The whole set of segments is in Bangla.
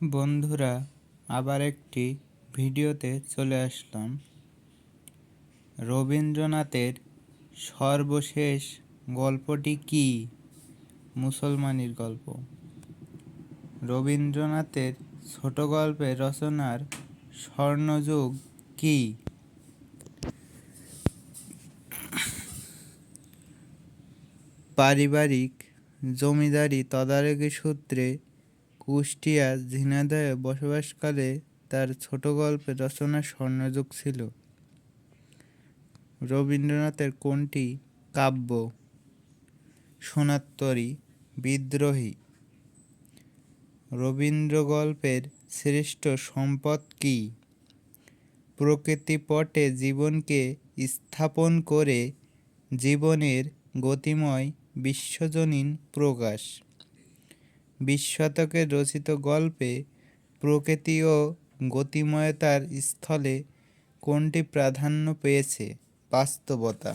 বন্ধুরা, আবার একটি ভিডিওতে চলে আসলাম। রবীন্দ্রনাথের সর্বশেষ গল্পটি কি? মুসলমানির গল্প। রবীন্দ্রনাথের ছোট গল্পের রচনার স্বর্ণযুগ কি? পারিবারিক জমিদারি তদারকি সূত্রে কুষ্টিয়া ঝিনাইদহে বসবাসকালে তার ছোট গল্পের রচনার স্বর্ণযুগ ছিল। রবীন্দ্রনাথের কোনটি কাব্য? সোনারতরী, বিদ্রোহী। রবীন্দ্র গল্পের শ্রেষ্ঠ সম্পদ কি? প্রকৃতিপটে জীবনকে স্থাপন করে জীবনের গতিময় বিশ্বজনীন প্রকাশ। 20 শতকের রচিত গল্পে প্রকৃতি ও গতিময়তার স্থলে কোনটি প্রাধান্য পেয়েছে? বাস্তবতা।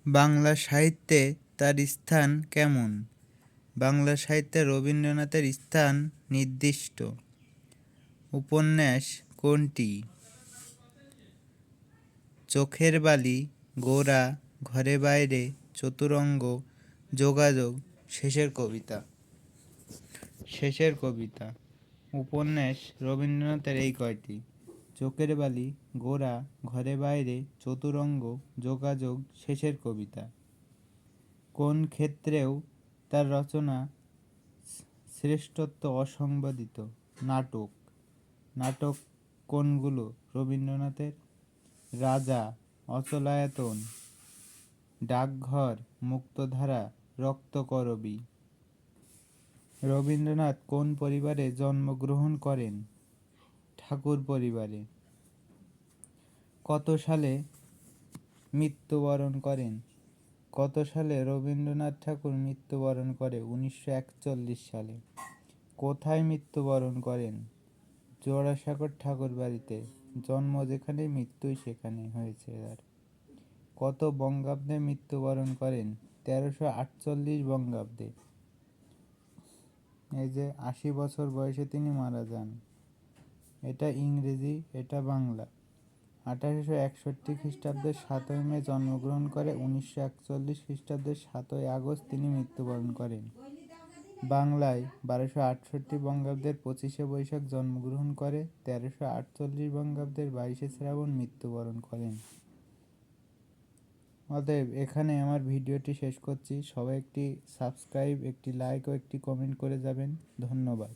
বাংলা সাহিত্যে তার স্থান কেমন? বাংলা সাহিত্যে রবীন্দ্রনাথের স্থান নির্দিষ্ট। উপন্যাস কোনটি? চোখের বালি, গোরা, ঘরে বাইরে, চতুরঙ্গ, যোগাযোগ, শেষের কবিতা। উপন্যাস রবীন্দ্রনাথের এই কয়টি? চোখের বালি, গোরা, ঘরে বাইরে, চতুরঙ্গ, যোগাযোগ, শেষের কবিতা। কোন ক্ষেত্রেও তার রচনা শ্রেষ্ঠত্ব অসংবাদিত? নাটক কোনগুলো রবীন্দ্রনাথের? রাজা, অচলায়তন, ডাকঘর, মুক্তধারা, রক্তকরবী। রবীন্দ্রনাথ কোন পরিবারে জন্মগ্রহণ করেন? ঠাকুর পরিবারে। কত সালে মৃত্যুবরণ করেন? কত সালে রবীন্দ্রনাথ ঠাকুর মৃত্যুবরণ করে? 1941 সালে। কোথায় মৃত্যুবরণ করেন? জোড়াসাঁকোর ঠাকুর বাড়িতে। জন্ম যেখানে, মৃত্যুই সেখানে হয়েছে তার। কত বঙ্গাব্দে মৃত্যুবরণ করেন? 1348 বঙ্গাব্দে। এই যে 80 বছর বয়সে তিনি মারা যান। এটা ইংরেজি, এটা বাংলা। 1861 খ্রিস্টাব্দের 7 মে জন্মগ্রহণ করে 1941 খ্রিস্টাব্দের 7 আগস্ট তিনি মৃত্যুবরণ করেন। বাংলায় 1268 বঙ্গাব্দের 25 বৈশাখ জন্মগ্রহণ করে 1348 বঙ্গাব্দের 22 শ্রাবণ মৃত্যুবরণ করেন। অতএব এখানে আমার ভিডিওটি শেষ করছি। সবাই একটি সাবস্ক্রাইব, একটি লাইক ও একটি কমেন্ট করে যাবেন। ধন্যবাদ।